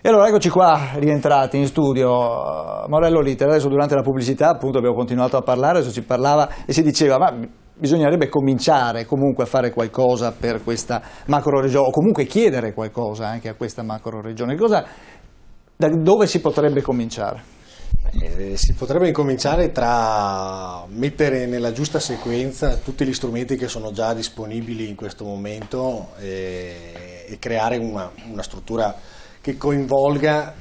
E allora eccoci qua, rientrati in studio. Morello Litter, adesso durante la pubblicità appunto abbiamo continuato a parlare, adesso si parlava e si diceva ma bisognerebbe cominciare comunque a fare qualcosa per questa macro regione, o comunque chiedere qualcosa anche a questa macro regione. Da dove si potrebbe cominciare? Si potrebbe incominciare tra mettere nella giusta sequenza tutti gli strumenti che sono già disponibili in questo momento e creare una struttura che coinvolga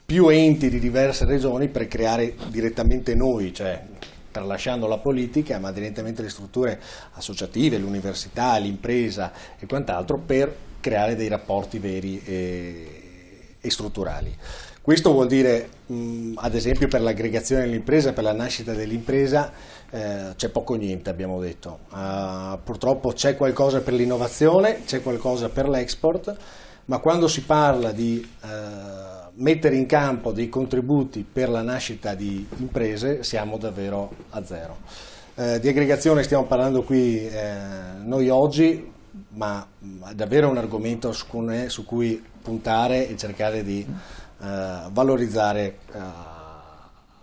più enti di diverse regioni per creare direttamente noi, cioè tralasciando la politica, ma direttamente le strutture associative, l'università, l'impresa e quant'altro, per creare dei rapporti veri e strutturali. Questo vuol dire, ad esempio, per l'aggregazione dell'impresa, per la nascita dell'impresa, c'è poco o niente, abbiamo detto. Purtroppo c'è qualcosa per l'innovazione, c'è qualcosa per l'export, ma quando si parla di mettere in campo dei contributi per la nascita di imprese siamo davvero a zero. Di aggregazione stiamo parlando qui noi oggi, ma è davvero un argomento su cui puntare e cercare di valorizzare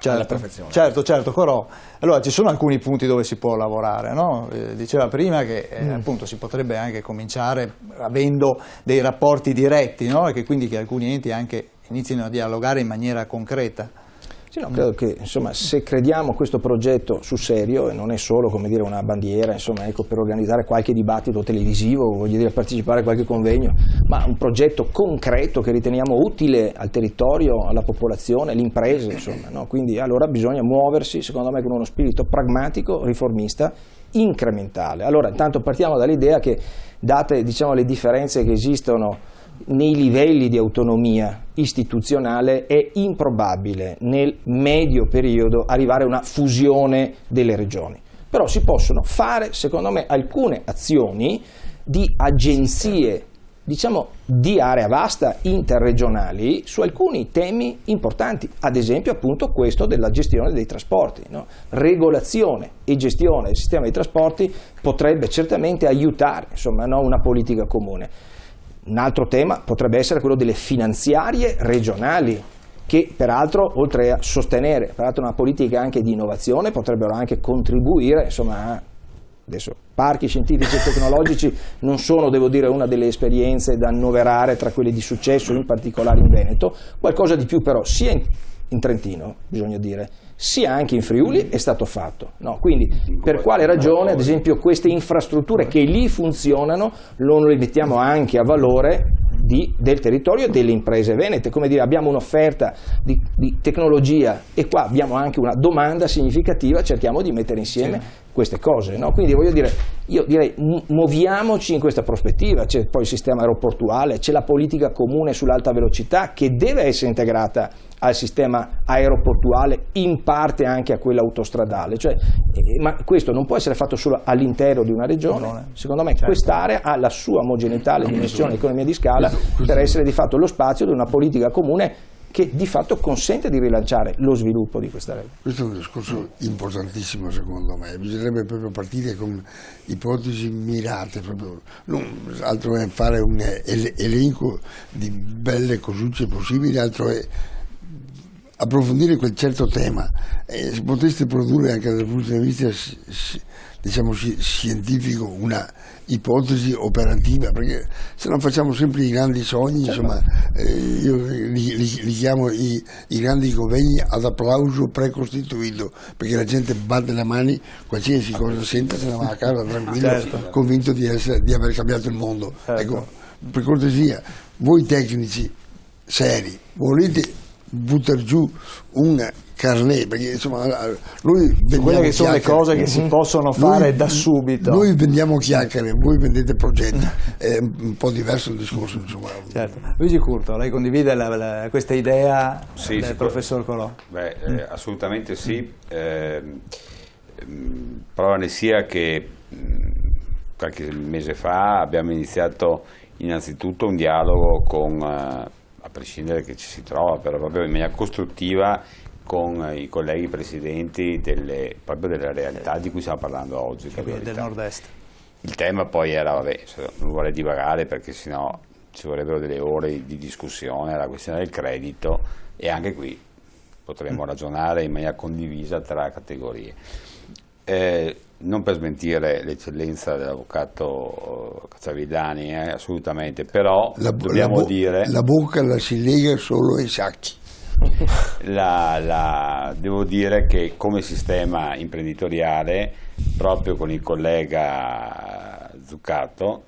alla perfezione. Certo, Corò. Allora ci sono alcuni punti dove si può lavorare, no? Diceva prima che appunto si potrebbe anche cominciare avendo dei rapporti diretti, no? E che quindi che alcuni enti anche inizino a dialogare in maniera concreta. Sì, no, credo che insomma, se crediamo a questo progetto sul serio, e non è solo come dire una bandiera, insomma, ecco, per organizzare qualche dibattito televisivo, voglio dire, partecipare a qualche convegno, ma un progetto concreto che riteniamo utile al territorio, alla popolazione, alle imprese, insomma, no? Quindi allora bisogna muoversi, secondo me, con uno spirito pragmatico, riformista, incrementale. Allora, intanto partiamo dall'idea che, date, diciamo, le differenze che esistono nei livelli di autonomia istituzionale, è improbabile nel medio periodo arrivare a una fusione delle regioni. Però si possono fare, secondo me, alcune azioni di agenzie, diciamo, di area vasta, interregionali, su alcuni temi importanti, ad esempio appunto questo della gestione dei trasporti, no? Regolazione e gestione del sistema dei trasporti potrebbe certamente aiutare, insomma, no, una politica comune. Un altro tema potrebbe essere quello delle finanziarie regionali, che peraltro, oltre a sostenere peraltro una politica anche di innovazione, potrebbero anche contribuire, insomma, adesso parchi scientifici e tecnologici non sono, devo dire, una delle esperienze da annoverare tra quelle di successo, in particolare in Veneto, qualcosa di più però sia in Trentino, bisogna dire, sia anche in Friuli è stato fatto, no? Quindi per quale ragione, ad esempio, queste infrastrutture che lì funzionano non le mettiamo anche a valore del territorio e delle imprese venete? Come dire, abbiamo un'offerta di tecnologia e qua abbiamo anche una domanda significativa, cerchiamo di mettere insieme queste cose, no? Quindi voglio dire, io direi muoviamoci in questa prospettiva. C'è poi il sistema aeroportuale, c'è la politica comune sull'alta velocità che deve essere integrata al sistema aeroportuale, in parte anche a quello autostradale, cioè, ma questo non può essere fatto solo all'interno di una regione. Secondo me quest'area ha la sua omogeneità, le dimensioni, l'economia di scala per essere di fatto lo spazio di una politica comune che di fatto consente di rilanciare lo sviluppo di questa regione. Questo è un discorso importantissimo secondo me, bisognerebbe proprio partire con ipotesi mirate, proprio, non altro è fare un elenco di belle cosucce possibili, altro è approfondire quel certo tema. Se poteste produrre anche dal punto di vista diciamo scientifico una ipotesi operativa, perché se non facciamo sempre i grandi sogni, insomma, io li chiamo i grandi convegni ad applauso precostituito, perché la gente batte le mani, qualsiasi cosa sente se ne va a casa tranquillo, convinto di aver cambiato il mondo. Ecco, per cortesia, voi tecnici seri, volete buttare giù un carnet, perché insomma noi quelle che sono le cose che si possono fare da subito. Noi vendiamo chiacchiere, voi vendete progetti, è un po' diverso il discorso, insomma. Certo. Luigi Curto, lei condivide questa idea del professor Colò? Assolutamente sì. Prova ne sia che qualche mese fa abbiamo iniziato innanzitutto un dialogo con, a prescindere che ci si trova, però proprio in maniera costruttiva, con i colleghi presidenti proprio della realtà di cui stiamo parlando oggi. Del nord-est. Il tema poi era, non vuole divagare perché sennò ci vorrebbero delle ore di discussione, la questione del credito, e anche qui potremmo ragionare in maniera condivisa tra categorie. Non per smentire l'eccellenza dell'avvocato Cacciavillani, assolutamente, però dobbiamo dire... La bocca la si lega solo ai sacchi. Devo dire che come sistema imprenditoriale, proprio con il collega Zuccato,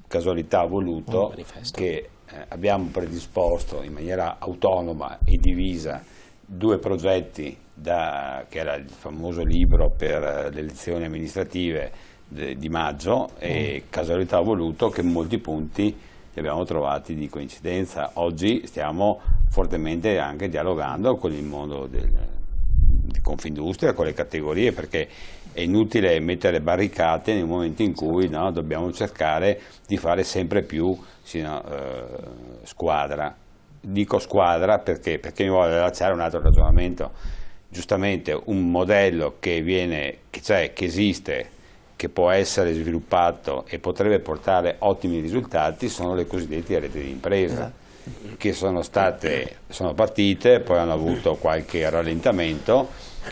casualità ha voluto che abbiamo predisposto in maniera autonoma e divisa 2 progetti, che era il famoso libro per le elezioni amministrative di maggio, e casualità ha voluto che molti punti li abbiamo trovati di coincidenza. Oggi stiamo fortemente anche dialogando con il mondo di Confindustria, con le categorie, perché è inutile mettere barricate nel momento in cui dobbiamo cercare di fare sempre più squadra. Dico squadra perché mi vuole lasciare un altro ragionamento. Giustamente un modello che esiste, che può essere sviluppato e potrebbe portare ottimi risultati, sono le cosiddette reti di impresa, che sono partite, poi hanno avuto qualche rallentamento,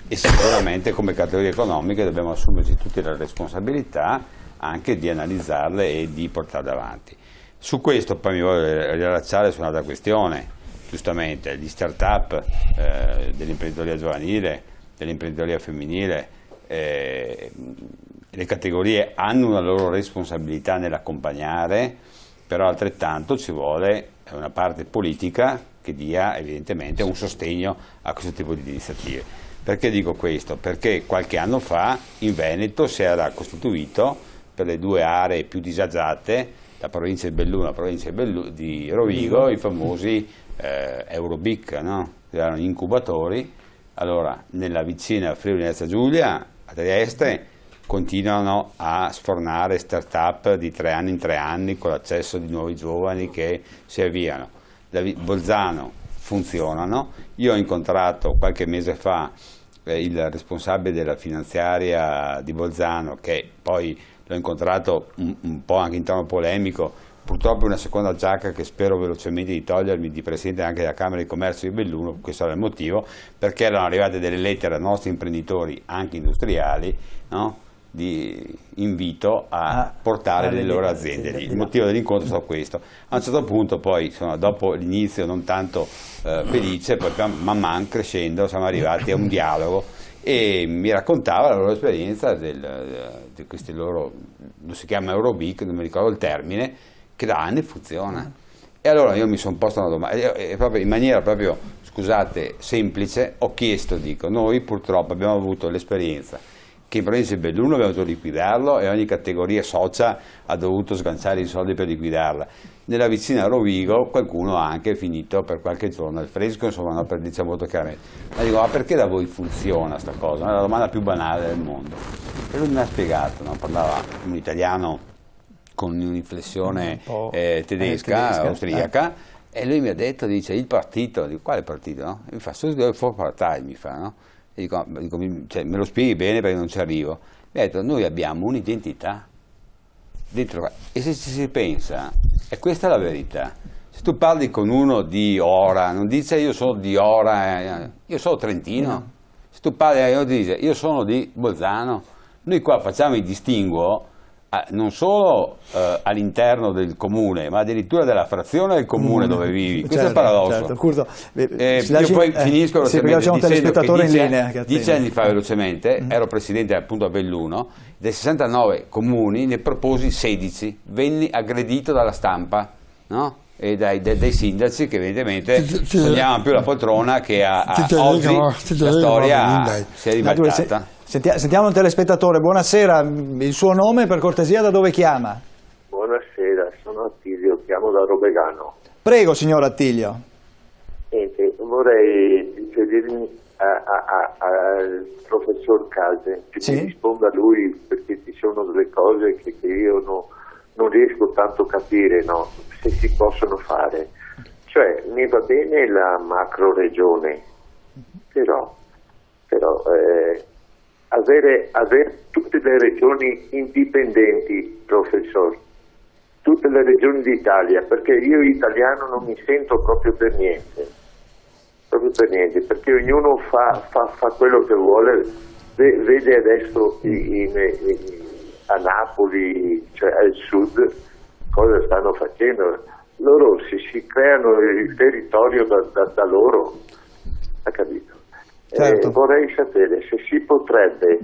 e sicuramente come categorie economiche dobbiamo assumerci tutte le responsabilità anche di analizzarle e di portarle avanti. Su questo poi mi voglio riallacciare su un'altra questione, giustamente gli start-up dell'imprenditoria giovanile, dell'imprenditoria femminile, le categorie hanno una loro responsabilità nell'accompagnare, però altrettanto ci vuole una parte politica che dia evidentemente un sostegno a questo tipo di iniziative. Perché dico questo? Perché qualche anno fa in Veneto si era costituito per le 2 aree più disagiate, la provincia di Belluno e la provincia di Rovigo, i famosi Eurobic, erano incubatori. Allora, nella vicina Friuli Venezia Giulia, a Trieste, continuano a sfornare start-up di 3 anni in 3 anni con l'accesso di nuovi giovani che si avviano. Da Bolzano funzionano. Io ho incontrato qualche mese fa il responsabile della finanziaria di Bolzano, che poi l'ho incontrato un po' anche in tono polemico, purtroppo una seconda giacca che spero velocemente di togliermi, di presidente anche della Camera di Commercio di Belluno. Questo era il motivo, perché erano arrivate delle lettere ai nostri imprenditori, anche industriali, di invito a portare le loro aziende lì. Il motivo dell'incontro è stato questo. A un certo punto poi, dopo l'inizio non tanto felice, poi man mano crescendo siamo arrivati a un dialogo, e mi raccontava la loro esperienza di questi loro, non si chiama Eurobic, non mi ricordo il termine, che da anni funziona. E allora io mi sono posto una domanda, e proprio in maniera proprio, scusate, semplice, ho chiesto, noi purtroppo abbiamo avuto l'esperienza che in provincia di Belluno abbiamo dovuto liquidarlo, e ogni categoria socia ha dovuto sganciare i soldi per liquidarla. Nella vicina Rovigo qualcuno ha anche finito per qualche giorno al fresco, insomma, per dirci molto chiaramente. Ma dico, ma perché da voi funziona sta cosa? È la domanda più banale del mondo. E lui mi ha spiegato, parlava un italiano con un'inflessione tedesca, austriaca, e lui mi ha detto, dice, il partito, dico, quale partito? Mi fa, for partei, mi fa, no? E dico, me lo spieghi bene perché non ci arrivo. Mi ha detto, noi abbiamo un'identità dentro, e se ci si pensa, e questa è la verità. Se tu parli con uno di Ora, non dice io sono di Ora, io sono trentino. Se tu parli, uno dice io sono di Bolzano. Noi qua facciamo il distinguo non solo all'interno del comune, ma addirittura della frazione del comune dove vivi. Questo è il paradosso. Certo. Curto, io poi finisco velocemente 10 anni fa velocemente ero presidente appunto a Belluno, dei 69 comuni ne proposi 16, venni aggredito dalla stampa, no? E dai sindaci che evidentemente sognavano più la poltrona che oggi la storia si è ribaltata. Sentiamo il telespettatore, buonasera, il suo nome per cortesia, da dove chiama? Buonasera, sono Attilio, chiamo da Robegano. Prego signor Attilio. Niente, vorrei riferirmi al professor Calden, che mi risponda lui, perché ci sono delle cose che io non riesco tanto a capire, se si possono fare. Cioè, mi va bene la macro regione, però avere tutte le regioni indipendenti, professor, tutte le regioni d'Italia, perché io italiano non mi sento proprio per niente, perché ognuno fa quello che vuole. Vede adesso a Napoli, cioè al sud, cosa stanno facendo. Loro si creano il territorio da loro, ha capito? Certo. Vorrei sapere se si potrebbe,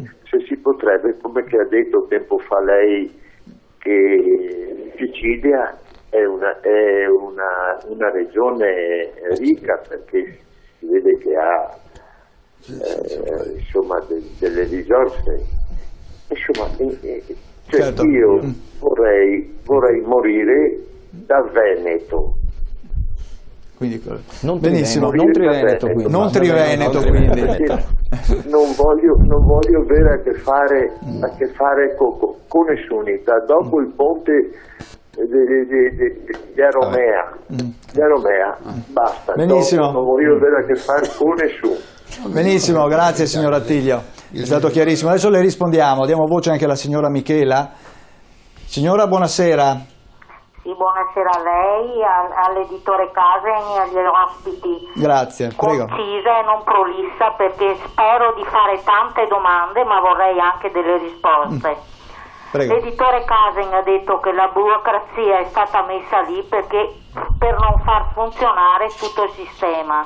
come che ha detto tempo fa lei, che Sicilia è una regione ricca, perché si vede che ha insomma delle risorse. Insomma, cioè Certo. io vorrei morire da Veneto. Quindi, Non benissimo. Triveneto, quindi. Non Triveneto, quindi. Non voglio avere a che fare con nessuno. Dopo il ponte di Aromea, basta. Benissimo. Non voglio avere a che fare con nessuno. Benissimo, grazie signor Attilio, è stato chiarissimo. Adesso le rispondiamo, diamo voce anche alla signora Michela. Signora, buonasera. Sì, buonasera a lei, all'editore Casen e agli ospiti. Grazie, prego. Concisa e non prolissa, perché spero di fare tante domande, ma vorrei anche delle risposte. Prego. L'editore Casen ha detto che la burocrazia è stata messa lì per non far funzionare tutto il sistema.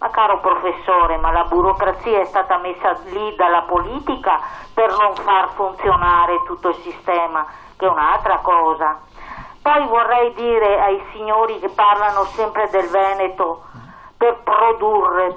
Ma caro professore, ma la burocrazia è stata messa lì dalla politica per non far funzionare tutto il sistema, che è un'altra cosa. Poi vorrei dire ai signori che parlano sempre del Veneto, per produrre.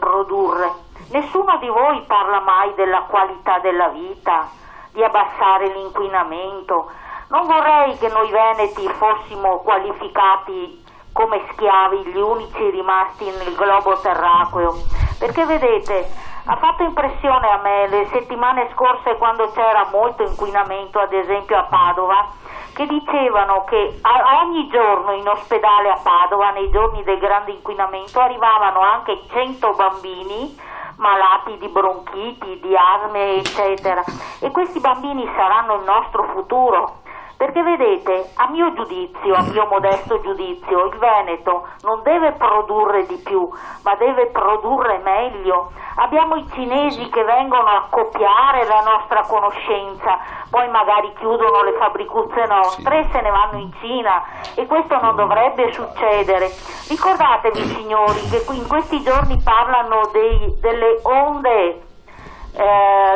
Nessuno di voi parla mai della qualità della vita, di abbassare l'inquinamento. Non vorrei che noi veneti fossimo qualificati come schiavi, gli unici rimasti nel globo terracqueo, perché vedete, ha fatto impressione a me le settimane scorse, quando c'era molto inquinamento, ad esempio a Padova, che dicevano che ogni giorno in ospedale a Padova, nei giorni del grande inquinamento, arrivavano anche 100 bambini malati di bronchiti, di asme, eccetera, e questi bambini saranno il nostro futuro. Perché vedete, a mio modesto giudizio, il Veneto non deve produrre di più, ma deve produrre meglio. Abbiamo i cinesi che vengono a copiare la nostra conoscenza, poi magari chiudono le fabbricuzze nostre e se ne vanno in Cina, e questo non dovrebbe succedere. Ricordatevi, signori, che in questi giorni parlano delle onde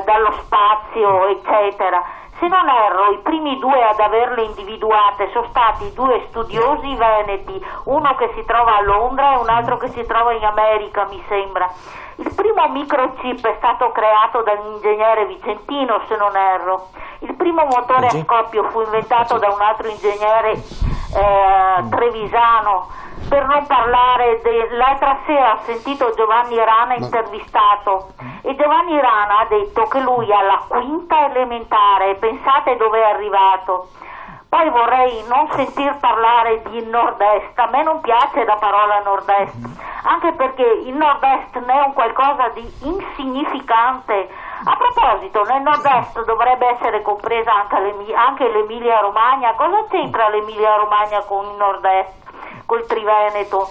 dallo spazio, eccetera. Se non erro, i primi due ad averle individuate sono stati due studiosi veneti, uno che si trova a Londra e un altro che si trova in America, mi sembra. Il primo microchip è stato creato dall'ingegnere vicentino, se non erro. Il primo motore a scoppio fu inventato da un altro ingegnere trevisano. Per non parlare l'altra sera ho sentito Giovanni Rana intervistato, e Giovanni Rana ha detto che lui alla quinta elementare, pensate dove è arrivato. Poi vorrei non sentir parlare di nord-est, a me non piace la parola nord-est, anche perché il nord-est ne è un qualcosa di insignificante. A proposito, nel nord-est dovrebbe essere compresa anche l'Emilia Romagna. Cosa c'entra l'Emilia Romagna con il nord-est, col Triveneto?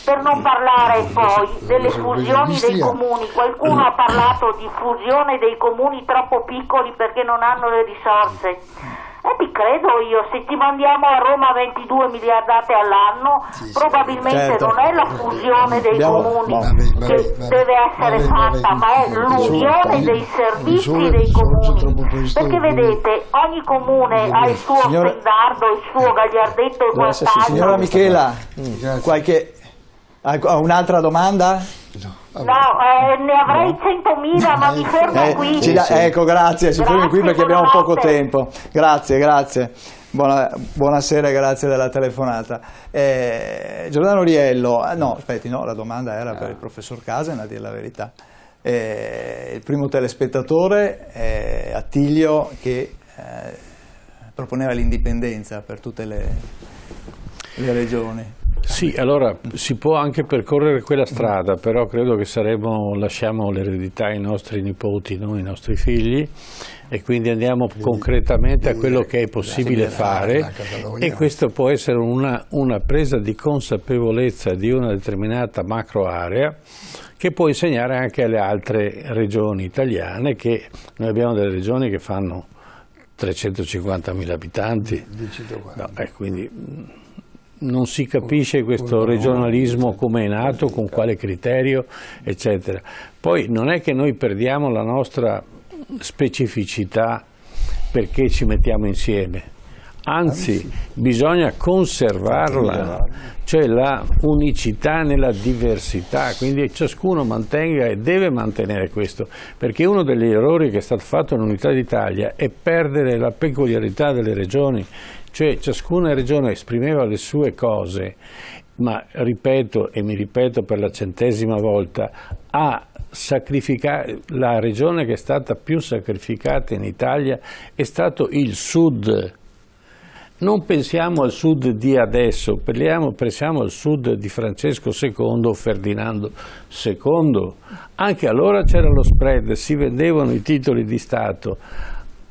Per non parlare poi delle fusioni dei comuni. Qualcuno ha parlato di fusione dei comuni troppo piccoli perché non hanno le risorse. E ti credo io, se ci mandiamo a Roma 22 miliardate all'anno, probabilmente non è la fusione dei comuni che deve essere fatta, ma è l'unione dei servizi dei comuni. Perché vedete, ogni comune ha il suo stendardo, il suo gagliardetto e quant'altro. Signora Michela, ha un'altra domanda? No, ne avrei 100.000, ma mi fermo qui. Ecco, grazie, si fermi qui perché abbiamo poco tempo. Grazie. Buonasera, grazie della telefonata. Giordano Riello, la domanda era per il professor Casen, a dire la verità. Il primo telespettatore è Attilio, che proponeva l'indipendenza per tutte le regioni. Sì, allora si può anche percorrere quella strada, però credo che lasciamo l'eredità ai nostri nipoti, non ai nostri figli, e quindi andiamo concretamente a quello che è possibile fare, e questo può essere una presa di consapevolezza di una determinata macro area che può insegnare anche alle altre regioni italiane, che noi abbiamo delle regioni che fanno 350.000 abitanti, quindi non si capisce questo regionalismo come è nato, con quale criterio, eccetera. Poi non è che noi perdiamo la nostra specificità perché ci mettiamo insieme, anzi bisogna conservarla, cioè la unicità nella diversità, quindi ciascuno mantenga e deve mantenere questo, perché uno degli errori che è stato fatto nell'Unità d'Italia è perdere la peculiarità delle regioni, cioè ciascuna regione esprimeva le sue cose, ma ripeto e mi ripeto per la 100ª volta, la regione che è stata più sacrificata in Italia è stato il Sud. Non pensiamo al Sud di adesso, pensiamo al Sud di Francesco II o Ferdinando II. Anche allora c'era lo spread, si vendevano i titoli di Stato,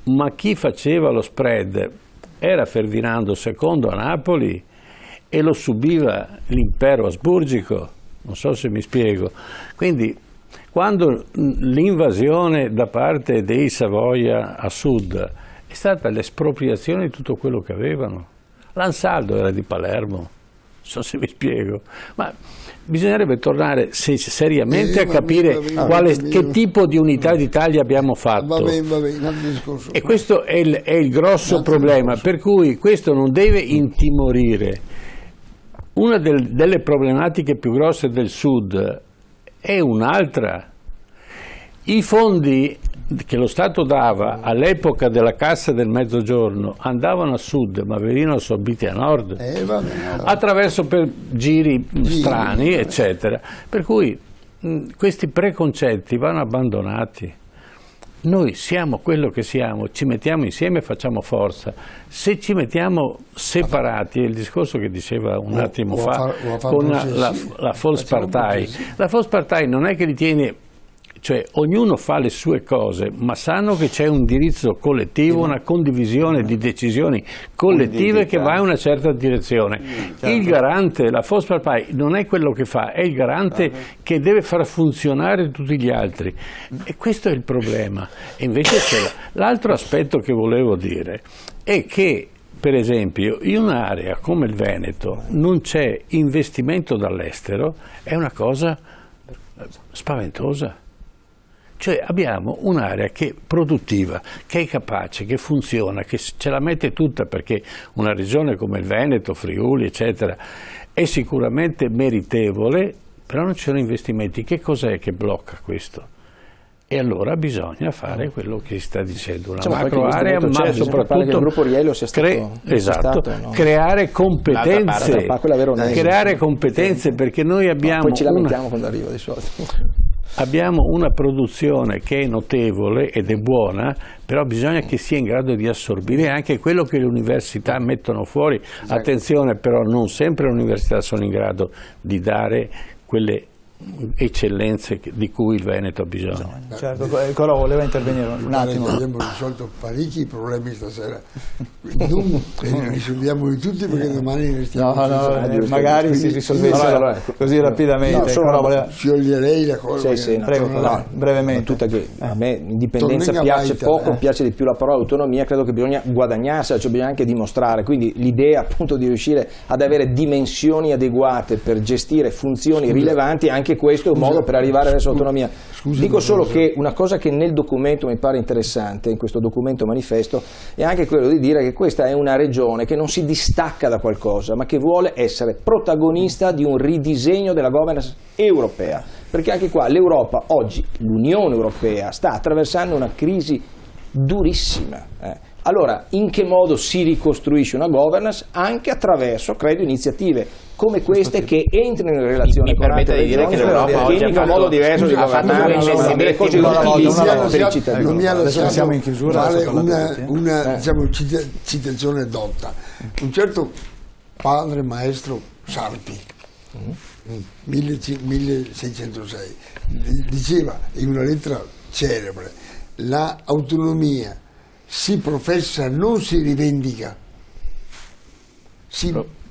ma chi faceva lo spread era Ferdinando II a Napoli e lo subiva l'impero asburgico, non so se mi spiego. Quindi quando l'invasione da parte dei Savoia a sud è stata l'espropriazione di tutto quello che avevano, l'Ansaldo era di Palermo, non so se mi spiego, ma bisognerebbe tornare seriamente a capire che tipo di unità d'Italia abbiamo fatto. Va bene, discorso. E questo è il grosso problema, per cui questo non deve intimorire. Una delle problematiche più grosse del Sud è un'altra. I fondi che lo Stato dava all'epoca della Cassa del Mezzogiorno andavano a sud, ma venivano assorbiti a nord, attraverso per giri strani, eccetera. Per cui questi preconcetti vanno abbandonati. Noi siamo quello che siamo, ci mettiamo insieme e facciamo forza. Se ci mettiamo separati, è il discorso che diceva un attimo fa con la Volkspartei. La Volkspartei non è che li tiene, cioè ognuno fa le sue cose, ma sanno che c'è un indirizzo collettivo, una condivisione di decisioni collettive che va in una certa direzione. Il garante, la Volkspartei, non è quello che fa, è il garante che deve far funzionare tutti gli altri. E questo è il problema. E invece c'è l'altro aspetto che volevo dire, è che per esempio in un'area come il Veneto non c'è investimento dall'estero, è una cosa spaventosa. Cioè abbiamo un'area che è produttiva, che è capace, che funziona, che ce la mette tutta, perché una regione come il Veneto, Friuli, eccetera, è sicuramente meritevole, però non ci sono investimenti. Che cos'è che blocca questo? E allora bisogna fare quello che si sta dicendo, una macro area, ma soprattutto il gruppo Riello sia stato, creare competenze, creare competenze, perché noi abbiamo poi ci lamentiamo quando arriva di solito. Abbiamo una produzione che è notevole ed è buona, però bisogna che sia in grado di assorbire anche quello che le università mettono fuori. Attenzione, però non sempre le università sono in grado di dare quelle eccellenze di cui il Veneto ha bisogno. Certo, Corò voleva intervenire un attimo. Abbiamo risolto parecchi problemi stasera, non li risolviamo tutti perché domani restiamo magari si risolvessero così rapidamente. Scioglierei la cosa. Prego, brevemente. Tutta che a me indipendenza piace poco, piace di più la parola autonomia, credo che bisogna guadagnarsela, cioè bisogna anche dimostrare, quindi l'idea appunto di riuscire ad avere dimensioni adeguate per gestire funzioni rilevanti, anche questo è un modo per arrivare verso l'autonomia. Dico solo che una cosa che nel documento mi pare interessante, in questo documento manifesto, è anche quello di dire che questa è una regione che non si distacca da qualcosa, ma che vuole essere protagonista di un ridisegno della governance europea, perché anche qua l'Europa oggi, l'Unione Europea, sta attraversando una crisi durissima. Allora, in che modo si ricostruisce una governance? Anche attraverso, credo, iniziative come queste che entrino in relazione con altre regioni, che l'Europa oggi in un modo diverso di governare, delle cose utilissime per i cittadini. Siamo in chiusura. Una diciamo, citazione dotta. Un certo padre maestro Sarpi, 1606, diceva in una lettera celebre: l'autonomia si professa, non si rivendica.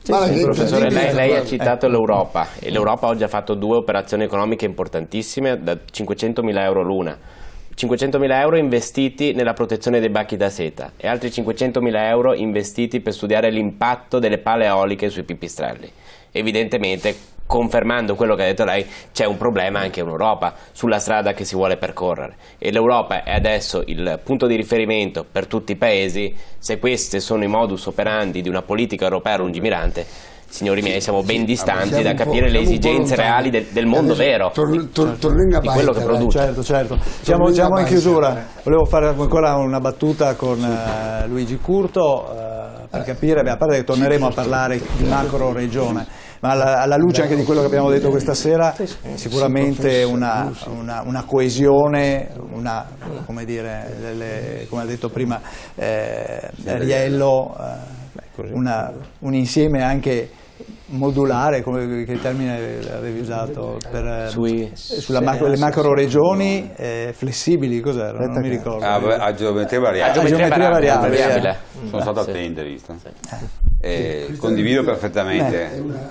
Professore, lei ha citato l'Europa, e l'Europa oggi ha fatto 2 operazioni economiche importantissime da 500.000 euro l'una. 500.000 euro investiti nella protezione dei bachi da seta e altri 500.000 euro investiti per studiare l'impatto delle pale eoliche sui pipistrelli. Evidentemente, confermando quello che ha detto lei, c'è un problema anche in Europa sulla strada che si vuole percorrere, e l'Europa è adesso il punto di riferimento per tutti i paesi. Se questi sono i modus operandi di una politica europea lungimirante, signori miei, siamo ben distanti da capire le esigenze reali del mondo vero, di quello che produce. Certo. Siamo in chiusura. Volevo fare ancora una battuta con Luigi Curto per capire, a parte che torneremo a parlare di macro regione, ma alla luce anche di quello che abbiamo detto questa sera, sicuramente una coesione, come ha detto prima Riello, un insieme anche modulare, che termine avevi usato le macro regioni flessibili, cos'era? Non mi ricordo. A geometria variabile. Sono stato attento, hai visto? Condivido perfettamente. È una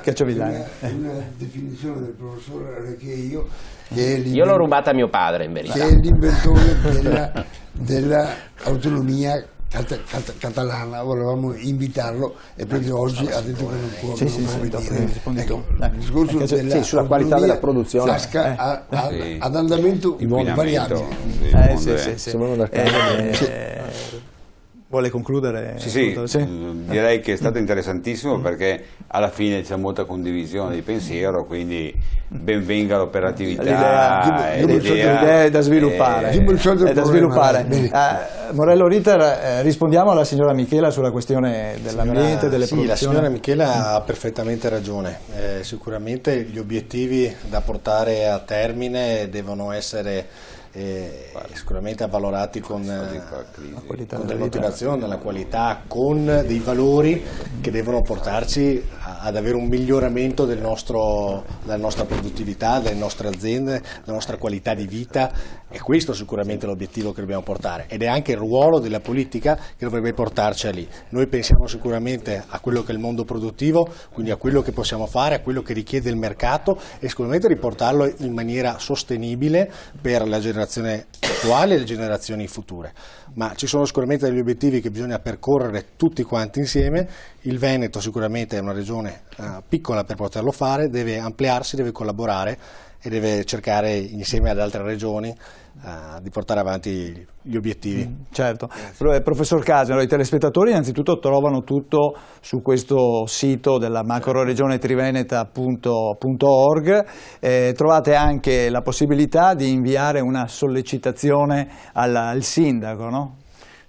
definizione del professor Recheio, io l'ho rubata a mio padre, in verità, che è l'inventore dell'autonomia catalana. Volevamo invitarlo e proprio oggi ha detto che non può il discorso sulla qualità della produzione ad andamento variabile. Vuole concludere? Sì. Direi che è stato interessantissimo, perché alla fine c'è molta condivisione di pensiero, quindi ben venga l'operatività, l'idea è da sviluppare. Morello Ritter, rispondiamo alla signora Michela sulla questione dell'ambiente, delle produzioni. La signora Michela ha perfettamente ragione. Sicuramente gli obiettivi da portare a termine devono essere sicuramente avvalorati con delle motivazioni, la qualità, con dei valori che devono portarci ad avere un miglioramento della nostra produttività, delle nostre aziende, della nostra qualità di vita. E questo sicuramente è l'obiettivo che dobbiamo portare, ed è anche il ruolo della politica che dovrebbe portarci a lì. Noi pensiamo sicuramente a quello che è il mondo produttivo, quindi a quello che possiamo fare, a quello che richiede il mercato, e sicuramente riportarlo in maniera sostenibile per la generazione attuale e le generazioni future. Ma ci sono sicuramente degli obiettivi che bisogna percorrere tutti quanti insieme. Il Veneto sicuramente è una regione piccola per poterlo fare, deve ampliarsi, deve collaborare e deve cercare insieme ad altre regioni di portare avanti gli obiettivi. Certo. Professor Casero, i telespettatori innanzitutto trovano tutto su questo sito della macroregione triveneta.org. Trovate anche la possibilità di inviare una sollecitazione al sindaco, no?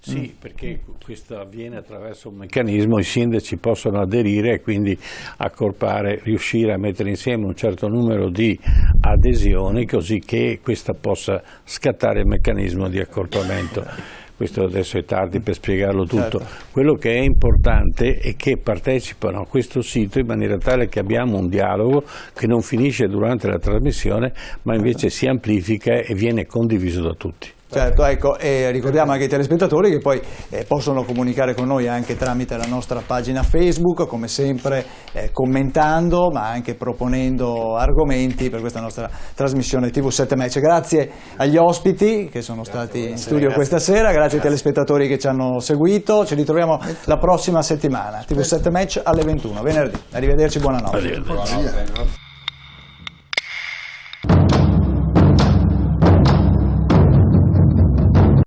Sì, perché questo avviene attraverso un meccanismo, i sindaci possono aderire e quindi accorpare, riuscire a mettere insieme un certo numero di adesioni, così che questa possa scattare il meccanismo di accorpamento. Questo adesso è tardi per spiegarlo tutto. Certo. Quello che è importante è che partecipano a questo sito in maniera tale che abbiamo un dialogo che non finisce durante la trasmissione, ma invece si amplifica e viene condiviso da tutti. Certo, ecco, e ricordiamo anche ai telespettatori che poi possono comunicare con noi anche tramite la nostra pagina Facebook, come sempre commentando, ma anche proponendo argomenti per questa nostra trasmissione TV7 Match. Grazie agli ospiti che sono stati in studio questa sera, grazie ai telespettatori che ci hanno seguito, ci ritroviamo la prossima settimana, TV7 Match alle 21, venerdì. Arrivederci, buonanotte. Arrivederci.